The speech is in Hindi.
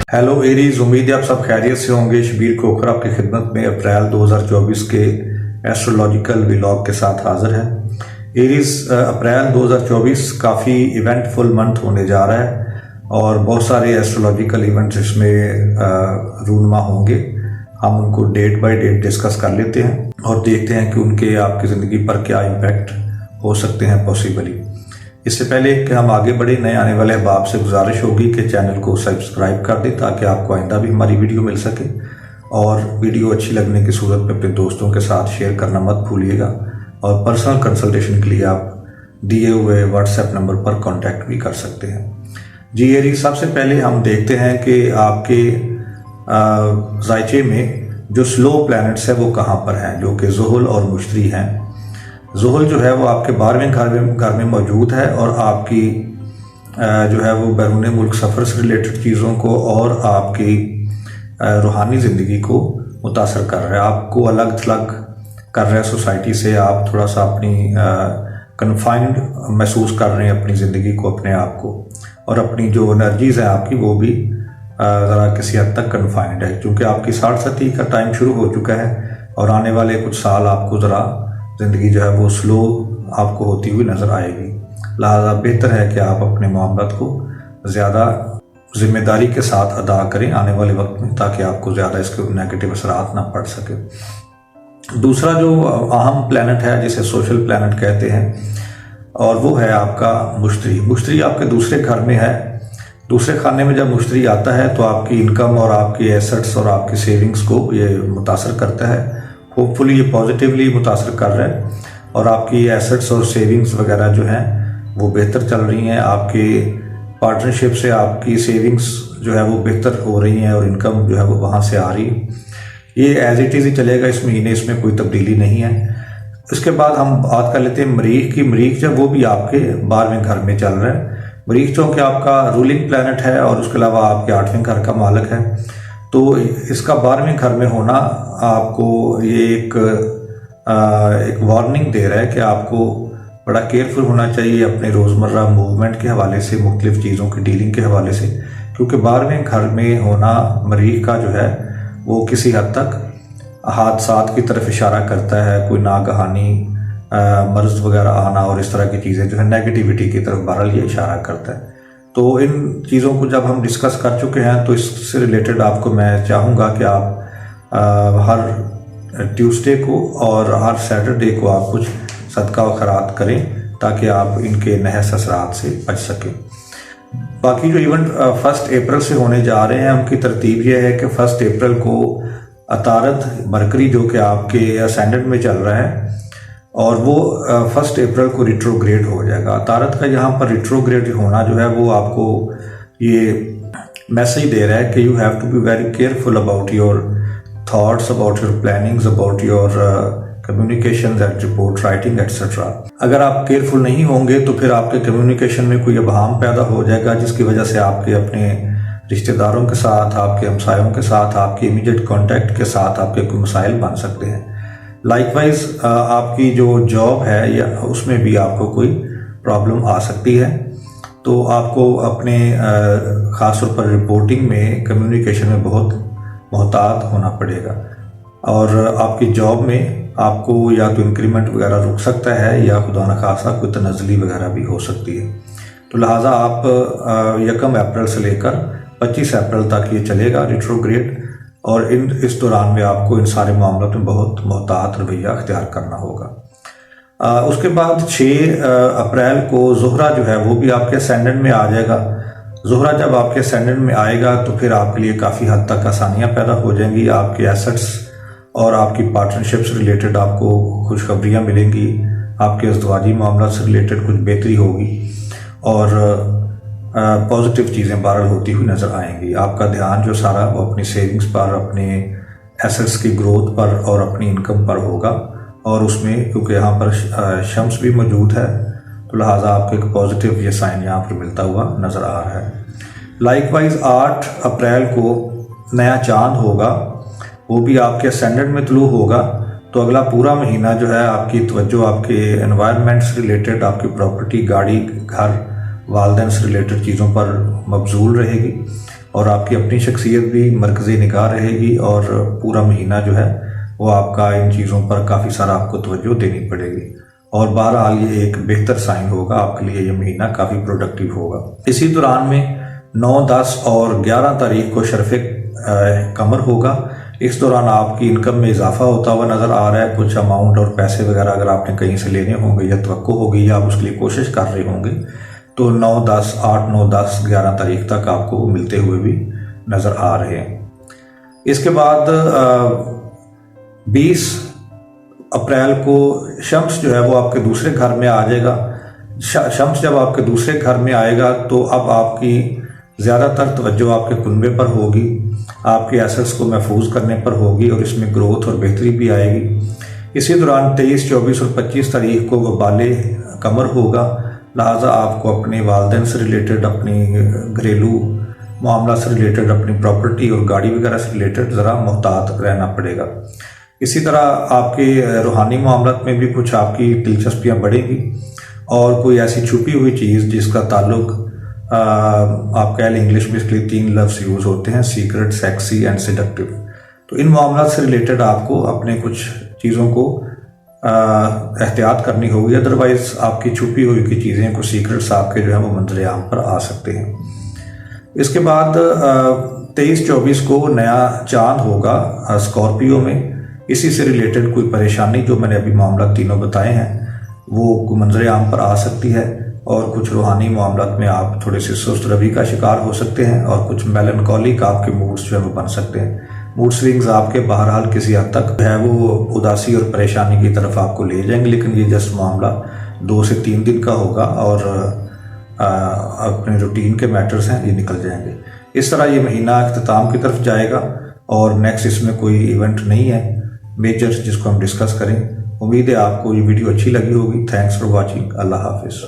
हेलो एरीज, उम्मीद है आप सब खैरियत से होंगे। शबीर खोखर आपकी खिदमत में अप्रैल 2024 के एस्ट्रोलॉजिकल व्लॉग के साथ हाजिर है। एरीज, अप्रैल 2024 काफ़ी इवेंटफुल मंथ होने जा रहा है और बहुत सारे एस्ट्रोलॉजिकल इवेंट्स इसमें रूनुमा होंगे। हम उनको डेट बाय डेट डिस्कस कर लेते हैं और देखते हैं कि उनके आपकी ज़िंदगी पर क्या इम्पैक्ट हो सकते हैं पॉसिबली। इससे पहले कि हम आगे बढ़े, नए आने वाले अहबाब से गुजारिश होगी कि चैनल को सब्सक्राइब कर दें ताकि आपको आइंदा भी हमारी वीडियो मिल सके, और वीडियो अच्छी लगने की सूरत में अपने दोस्तों के साथ शेयर करना मत भूलिएगा। और पर्सनल कंसल्टेशन के लिए आप दिए हुए व्हाट्सएप नंबर पर कांटेक्ट भी कर सकते हैं। जी एरी, सबसे पहले हम देखते हैं कि आपके जायचे में जो स्लो प्लैनेट्स है वो कहाँ पर हैं, जो कि ज़ुहल और मुश्तरी हैं। ज़ुहल जो है वो आपके 12वें घर में मौजूद है और आपकी जो है वो बैरून मुल्क सफ़र से रिलेटेड चीज़ों को और आपकी रूहानी ज़िंदगी को मुतासर कर रहा है, आपको अलग थलग कर रहा है सोसाइटी से। आप थोड़ा सा अपनी कन्फाइंड महसूस कर रहे हैं अपनी ज़िंदगी को, अपने आप को, और अपनी जो एनर्जीज़ हैं आपकी वो भी ज़रा किसी हद तक कन्फाइंड है, क्योंकि आपकी 60 का टाइम शुरू हो चुका है और आने वाले कुछ साल आपको ज़रा ज़िंदगी जो है वो स्लो आपको होती हुई नज़र आएगी। लिहाजा बेहतर है कि आप अपने मामलात को ज़्यादा ज़िम्मेदारी के साथ अदा करें आने वाले वक्त में, ताकि आपको ज़्यादा इसके नेगेटिव असरात ना पड़ सके। दूसरा जो अहम प्लैनेट है जिसे सोशल प्लैनेट कहते हैं, और वो है आपका मुश्तरी। मुश्तरी आपके दूसरे घर में है। दूसरे खाने में जब मुश्तरी आता है तो आपकी इनकम और आपकी एसेट्स और आपकी सेविंग्स को ये मुतासर करता है। होपफुली ये पॉजिटिवली मुतासर कर रहा है और आपकी एसेट्स और सेविंग्स वगैरह जो हैं वो बेहतर चल रही हैं। आपके पार्टनरशिप से आपकी सेविंग्स जो है वो बेहतर हो रही हैं और इनकम जो है वो वहाँ से आ रही है। ये एज इट इज़ ही चलेगा इस महीने, इसमें कोई तब्दीली नहीं है। इसके बाद हम बात कर लेते हैं मरीख की। मरीख जब वो भी आपके 12वें घर में चल रहा है। मरीख चूँकि आपका रूलिंग प्लैनेट है और उसके अलावा आपके 8वें घर का मालिक है, तो इसका 12वें घर में होना आपको ये एक वार्निंग दे रहा है कि आपको बड़ा केयरफुल होना चाहिए अपने रोज़मर्रा मूवमेंट के हवाले से, मुख्तलिफ चीज़ों की डीलिंग के हवाले से, क्योंकि 12वें घर में होना मरीख का जो है वो किसी हद तक हादसात की तरफ इशारा करता है। कोई नागहानी मर्ज वगैरह आना और इस तरह की चीज़ें जो है नेगेटिविटी की तरफ बहरहाल ये इशारा करता है। तो इन चीज़ों को जब हम डिस्कस कर चुके हैं तो इससे रिलेटेड आपको मैं चाहूँगा कि आप हर ट्यूसडे को और हर सैटरडे को आप कुछ सदका व खैरात करें ताकि आप इनके नहस असरात से बच सकें। बाकी जो इवेंट 1 अप्रैल से होने जा रहे हैं उनकी तरतीब यह है कि 1 अप्रैल को अतारद मरकरी जो कि आपके असेंडेंट में चल रहा है और वो 1 अप्रैल को रिट्रोग्रेड हो जाएगा। तारत का यहाँ पर रिट्रोग्रेड होना जो है वो आपको ये मैसेज दे रहा है कि you have to be very careful about your thoughts, about your plannings, about your communication and report writing etcetera. अगर आप केयरफुल नहीं होंगे तो फिर आपके कम्युनिकेशन में कोई अभाम पैदा हो जाएगा, जिसकी वजह से आपके अपने रिश्तेदारों के साथ, आपके हमसायों के साथ, आपके इमीडिएट कॉन्टैक्ट के साथ आपके कोई मसाइल बन सकते हैं। लाइकवाइज आपकी जो जॉब है या उसमें भी आपको कोई प्रॉब्लम आ सकती है, तो आपको अपने ख़ास तौर पर रिपोर्टिंग में, कम्युनिकेशन में बहुत मोहतात होना पड़ेगा। और आपकी जॉब में आपको या तो इंक्रीमेंट वगैरह रुक सकता है या खुदा न खासा कोई तनज़ली वगैरह भी हो सकती है। तो लिहाजा आप 1 अप्रैल से लेकर 25 अप्रैल तक ये चलेगा रिट्रोग्रेड, और इस दौरान में आपको इन सारे मामलों में बहुत मोहतात रवैया अख्तियार करना होगा। उसके बाद 6 अप्रैल को ज़ोहरा जो है वो भी आपके असेंडेंट में आ जाएगा। ज़ोहरा जब आपके असेंडेंट में आएगा तो फिर आपके लिए काफ़ी हद तक आसानियाँ पैदा हो जाएंगी। आपके एसेट्स और आपकी पार्टनरशिप से रिलेटेड आपको खुशखबरियाँ मिलेंगी। आपके अज़दवाजी मामला से रिलेटेड कुछ बेहतरी होगी और पॉजिटिव चीज़ें बहरहाल होती हुई नज़र आएंगी। आपका ध्यान जो सारा वो अपनी सेविंग्स पर, अपने एसेट्स की ग्रोथ पर और अपनी इनकम पर होगा, और उसमें क्योंकि यहाँ पर शम्स भी मौजूद है तो लिहाजा आपको एक पॉजिटिव ये साइन यहाँ पर मिलता हुआ नज़र आ रहा है। लाइकवाइज 8 अप्रैल को नया चाँद होगा, वो भी आपके असेंडेंट में तुलू होगा। तो अगला पूरा महीना जो है आपकी तवज्जो आपके एनवायरनमेंट से रिलेटेड, आपकी प्रॉपर्टी, गाड़ी, घर, वालदैन से रिलेटेड चीज़ों पर मबजूल रहेगी। और आपकी अपनी शख्सियत भी मरकज़ी निगाह रहेगी और पूरा महीना जो है वो आपका इन चीज़ों पर काफ़ी सारा आपको तवज्जो देनी पड़ेगी। और बहरहाल ये एक बेहतर साइन होगा आपके लिए, ये महीना काफ़ी प्रोडक्टिव होगा। इसी दौरान में 9, 10 और 11 तारीख को शरफ़ कमर होगा। इस दौरान आपकी इनकम में इजाफा होता हुआ नज़र आ रहा है। कुछ अमाउंट और पैसे वगैरह अगर आपने कहीं से लेने होंगे या तवक्को होगी या आप उसके लिए कोशिश कर रहे होंगे तो 9, 10, 8, 9, 10, 11 तारीख तक आपको मिलते हुए भी नज़र आ रहे हैं। इसके बाद 20 अप्रैल को शम्स जो है वो आपके दूसरे घर में आ जाएगा। शम्स जब आपके दूसरे घर में आएगा तो अब आपकी ज़्यादातर तवज्जो आपके कुनबे पर होगी, आपके एसेट्स को महफूज करने पर होगी और इसमें ग्रोथ और बेहतरी भी आएगी। इसी दौरान 23, 24 और 25 तारीख को वबाले कमर होगा, लिहाजा आपको अपने वालिदैन से रिलेटेड, अपनी घरेलू मामला से रिलेटेड, अपनी प्रॉपर्टी और गाड़ी वगैरह से रिलेटेड ज़रा मुहतात रहना पड़ेगा। इसी तरह आपके रूहानी मामलात में भी कुछ आपकी दिलचस्पियाँ बढ़ेंगी और कोई ऐसी छुपी हुई चीज़ जिसका ताल्लुक आप कह लें, इंग्लिश में इसके लिए 3 लफ्ज़ यूज़ होते हैं, सीक्रेट, सेक्सी एंड सेडक्टिव। तो इन मामला से रिलेटेड आपको अपने कुछ चीज़ों को एहतियात करनी होगी, अदरवाइज़ आपकी छुपी हुई की चीज़ें, कुछ सीक्रेट्स आपके जो है वो मंजर आम पर आ सकते हैं। इसके बाद 23, 24 को नया चांद होगा स्कॉर्पियो में। इसी से रिलेटेड कोई परेशानी जो मैंने अभी मामला तीनों बताए हैं वो मंजर आम पर आ सकती है और कुछ रूहानी मामलात में आप थोड़े से सुस्त रवि का शिकार हो सकते हैं और कुछ मेलनकॉलिक आपके मूड्स जो है वो बन सकते हैं। मूड स्विंग्स आपके बहरहाल किसी हद तक है वो उदासी और परेशानी की तरफ आपको ले जाएंगे, लेकिन ये जस्ट मामला 2 से 3 दिन का होगा और अपने रूटीन के मैटर्स हैं, ये निकल जाएंगे। इस तरह ये महीना अख्ताम की तरफ जाएगा और नेक्स्ट इसमें कोई इवेंट नहीं है मेजर जिसको हम डिस्कस करें। उम्मीद है आपको ये वीडियो अच्छी लगी होगी। Thanks for watching. अल्लाह हाफिज़।